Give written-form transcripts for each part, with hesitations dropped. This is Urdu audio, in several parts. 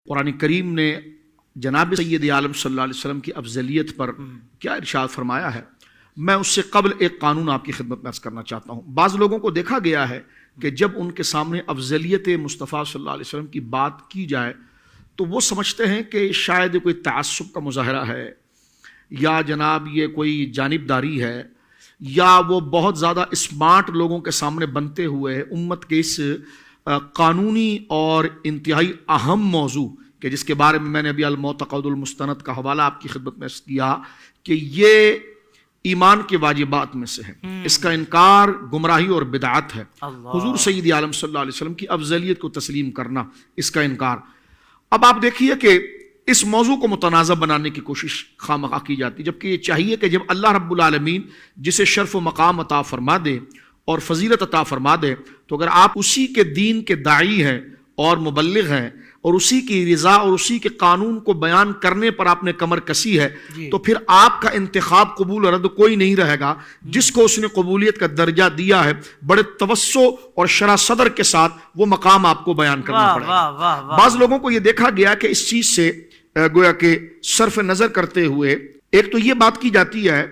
قرآن کریم نے جناب سید عالم صلی اللہ علیہ وسلم کی افضلیت پر کیا ارشاد فرمایا ہے، میں اس سے قبل ایک قانون آپ کی خدمت میں عرض کرنا چاہتا ہوں۔ بعض لوگوں کو دیکھا گیا ہے کہ جب ان کے سامنے افضلیت مصطفیٰ صلی اللہ علیہ وسلم کی بات کی جائے تو وہ سمجھتے ہیں کہ شاید کوئی تعصب کا مظاہرہ ہے، یا جناب یہ کوئی جانبداری ہے، یا وہ بہت زیادہ اسمارٹ لوگوں کے سامنے بنتے ہوئے امت کے اس قانونی اور انتہائی اہم موضوع کہ جس کے بارے میں میں نے ابھی المعتقد المستند کا حوالہ آپ کی خدمت میں کیا کہ یہ ایمان کے واجبات میں سے ہے، اس کا انکار گمراہی اور بدعت ہے۔ حضور سید عالم صلی اللہ علیہ وسلم کی افضلیت کو تسلیم کرنا، اس کا انکار۔ اب آپ دیکھیے کہ اس موضوع کو متنازع بنانے کی کوشش خواہ کی جاتی، جبکہ یہ چاہیے کہ جب اللہ رب العالمین جسے شرف و مقام عطا فرما دے اور فضیلت عطا فرما دے تو اگر آپ اسی کے دین کے داعی ہیں اور مبلغ ہیں اور اسی کی رضا اور اسی کے قانون کو بیان کرنے پر آپ نے کمر کسی ہے تو پھر آپ کا انتخاب قبول رد کوئی نہیں رہے گا۔ جس کو اس نے قبولیت کا درجہ دیا ہے بڑے توسع اور شرح صدر کے ساتھ وہ مقام آپ کو بیان کرنا پڑے گا۔ بعض لوگوں کو یہ دیکھا گیا کہ اس چیز سے گویا کہ صرف نظر کرتے ہوئے ایک تو یہ بات کی جاتی ہے،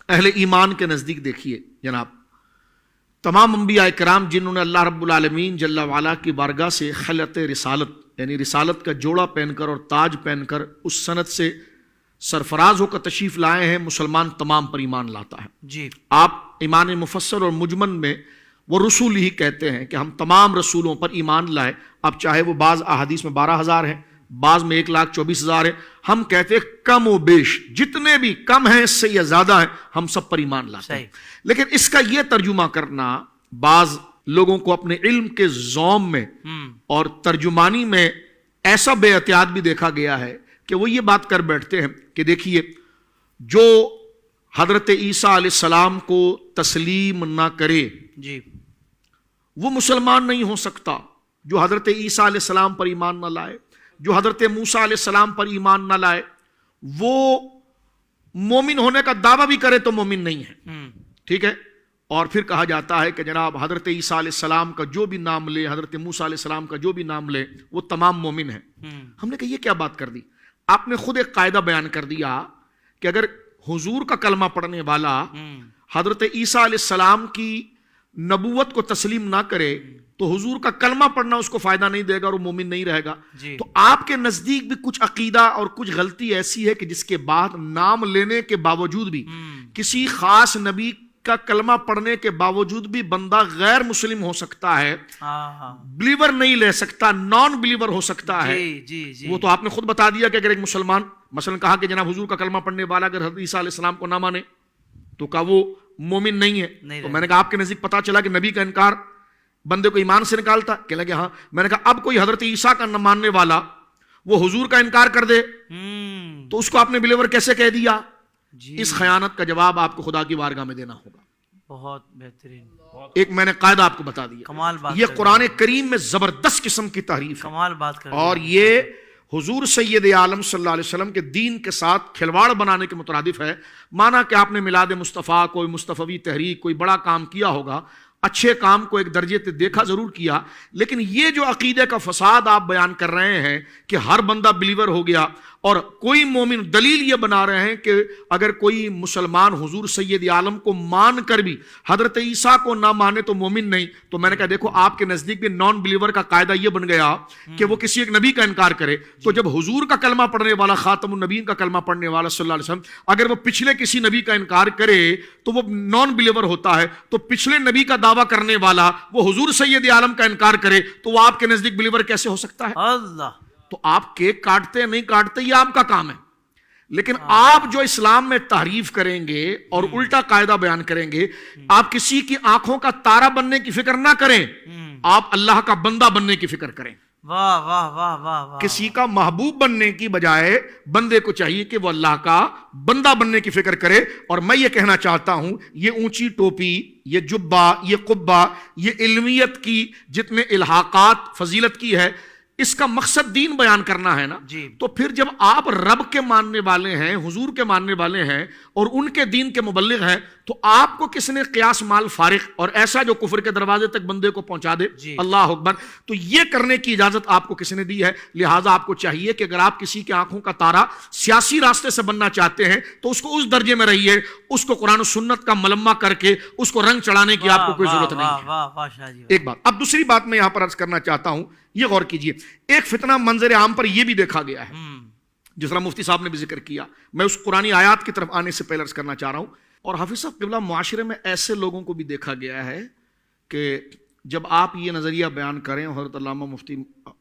اہل ایمان کے نزدیک دیکھیے جناب تمام انبیاء کرام جنہوں نے اللہ رب العالمین جل وعلا کی بارگاہ سے خلعت رسالت یعنی رسالت کا جوڑا پہن کر اور تاج پہن کر اس سند سے سرفراز ہو کر تشریف لائے ہیں، مسلمان تمام پر ایمان لاتا ہے۔ جی آپ ایمان مفصل اور مجمل میں وہ رسول ہی کہتے ہیں کہ ہم تمام رسولوں پر ایمان لائے، اب چاہے وہ بعض احادیث میں 12,000 ہیں، بعض میں 1,24,000 ہیں، ہم کہتے ہیں کم و بیش جتنے بھی کم ہیں اس سے یا زیادہ ہیں ہم سب پر ایمان لاتے ہیں۔ لیکن اس کا یہ ترجمہ کرنا بعض لوگوں کو اپنے علم کے ذوم میں اور ترجمانی میں ایسا بے احتیاط بھی دیکھا گیا ہے کہ وہ یہ بات کر بیٹھتے ہیں کہ دیکھیے جو حضرت عیسیٰ علیہ السلام کو تسلیم نہ کرے جی وہ مسلمان نہیں ہو سکتا، جو حضرت عیسیٰ علیہ السلام پر ایمان نہ لائے، جو حضرت موسیٰ علیہ السلام پر ایمان نہ لائے وہ مومن ہونے کا دعویٰ بھی کرے تو مومن نہیں ہے، ٹھیک ہے۔ اور پھر کہا جاتا ہے کہ جناب حضرت عیسیٰ علیہ السلام کا جو بھی نام لے، حضرت موسیٰ علیہ السلام کا جو بھی نام لے وہ تمام مومن ہیں۔ ہم نے کہا یہ کیا بات کر دی؟ آپ نے خود ایک قاعدہ بیان کر دیا کہ اگر حضور کا کلمہ پڑھنے والا حضرت عیسیٰ علیہ السلام کی نبوت کو تسلیم نہ کرے تو حضور کا کلمہ پڑھنا اس کو فائدہ نہیں دے گا اور وہ مومن نہیں رہے گا۔ تو آپ کے نزدیک بھی کچھ عقیدہ اور کچھ غلطی ایسی ہے کہ جس کے بعد نام لینے کے باوجود بھی کسی خاص نبی کا کلمہ پڑھنے کے باوجود بھی بندہ غیر مسلم ہو سکتا ہے، بلیور نہیں لے سکتا، نان بلیور ہو سکتا ہے۔ وہ تو آپ نے خود بتا دیا کہ اگر ایک مسلمان مثلا کہا کہ جناب حضور کا کلمہ پڑھنے والا اگر حضرت عیسیٰ علیہ السلام کو نہ مانے تو کہا وہ مومن نہیں ہے، تو میں نے کہا آپ کے نزدیک پتا چلا کہ نبی کا انکار بندے کو ایمان سے نکالتا، کہ لگے ہاں۔ میں نے کہا اب کوئی حضرت عیسیٰ کا نہ ماننے والا وہ حضور کا انکار کر دے تو اس کو آپ نے بلیور کیسے کہہ دیا؟ اس خیانت کا جواب آپ کو خدا کی بارگاہ میں دینا ہوگا۔ بہت بہترین ایک میں نے قاعدہ آپ کو بتا دیا، یہ قرآن کریم میں زبردست قسم کی تحریف ہے، کمال بات کر اور یہ حضور سید عالم صلی اللہ علیہ وسلم کے دین کے ساتھ کھلواڑ بنانے کے مترادف ہے۔ مانا کہ آپ نے میلاد مصطفیٰ کوئی مصطفی تحریک کوئی بڑا کام کیا ہوگا، اچھے کام کو ایک درجے سے دیکھا ضرور کیا، لیکن یہ جو عقیدے کا فساد آپ بیان کر رہے ہیں کہ ہر بندہ بلیور ہو گیا اور کوئی مومن، دلیل یہ بنا رہے ہیں کہ اگر کوئی مسلمان حضور سید عالم کو مان کر بھی حضرت عیسیٰ کو نہ مانے تو مومن نہیں، تو میں نے کہا دیکھو آپ کے نزدیک بھی نان بلیور کا قاعدہ یہ بن گیا کہ وہ کسی ایک نبی کا انکار کرے، تو جب حضور کا کلمہ پڑھنے والا خاتم النبیین کا کلمہ پڑھنے والا صلی اللہ علیہ وسلم اگر وہ پچھلے کسی نبی کا انکار کرے تو وہ نان بلیور ہوتا ہے، تو پچھلے نبی کا دعویٰ کرنے والا وہ حضور سید عالم کا انکار کرے تو وہ آپ کے نزدیک بلیور کیسے ہو سکتا ہے؟ اللہ، تو آپ کیک کاٹتے نہیں کاٹتے یہ آپ کا کام ہے، لیکن آپ جو اسلام میں تحریف کریں گے اور الٹا قاعدہ بیان کریں گے، آپ کسی کی آنکھوں کا تارا بننے کی فکر نہ کریں، آپ اللہ کا بندہ بننے کی فکر کریں۔ واہ واہ واہ واہ واہ، کسی کا محبوب بننے کی بجائے بندے کو چاہیے کہ وہ اللہ کا بندہ بننے کی فکر کرے۔ اور میں یہ کہنا چاہتا ہوں یہ اونچی ٹوپی، یہ جبہ، یہ قبہ، یہ علمیت کی جتنے الحاقات فضیلت کی ہے، اس کا مقصد دین بیان کرنا ہے نا، تو پھر جب آپ رب کے ماننے والے ہیں، حضور کے ماننے والے ہیں اور ان کے دین کے مبلغ ہیں تو آپ کو کس نے قیاس مال فارغ اور ایسا جو کفر کے دروازے تک بندے کو پہنچا دے؟ جی اللہ اکبر. تو یہ کرنے کی اجازت آپ کو کس نے دی ہے؟ لہٰذا آپ کو چاہیے کہ اگر آپ کسی کی آنکھوں کا تارا سیاسی راستے سے بننا چاہتے ہیں تو اس کو اس درجے میں رہیے، اس کو قرآن و سنت کا ملمہ کر کے اس کو رنگ چڑھانے کی آپ کو کوئی ضرورت نہیں ہے. واہ واہ شاہ جی. ایک بات. اب دوسری بات میں یہاں پر عرض کرنا چاہتا ہوں، یہ غور کیجئے، ایک فتنہ منظر عام پر یہ بھی دیکھا گیا ہے جس طرح مفتی صاحب نے بھی ذکر کیا. میں اس قرآنی آیات کی طرف آنے سے پہلے عرض کرنا چاہ رہا ہوں. اور حافظ صاحب قبلہ معاشرے میں ایسے لوگوں کو بھی دیکھا گیا ہے کہ جب آپ یہ نظریہ بیان کریں، حضرت علامہ مفتی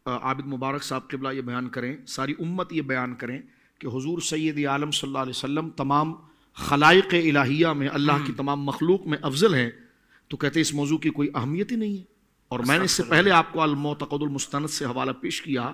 عابد مبارک صاحب قبلہ یہ بیان کریں، ساری امت یہ بیان کریں کہ حضور سید عالم صلی اللہ علیہ وسلم تمام خلائق الہیہ میں، اللہ کی تمام مخلوق میں افضل ہیں، تو کہتے ہیں اس موضوع کی کوئی اہمیت ہی نہیں ہے. اور میں نے اس سے پہلے آپ کو المعتقد المستند سے حوالہ پیش کیا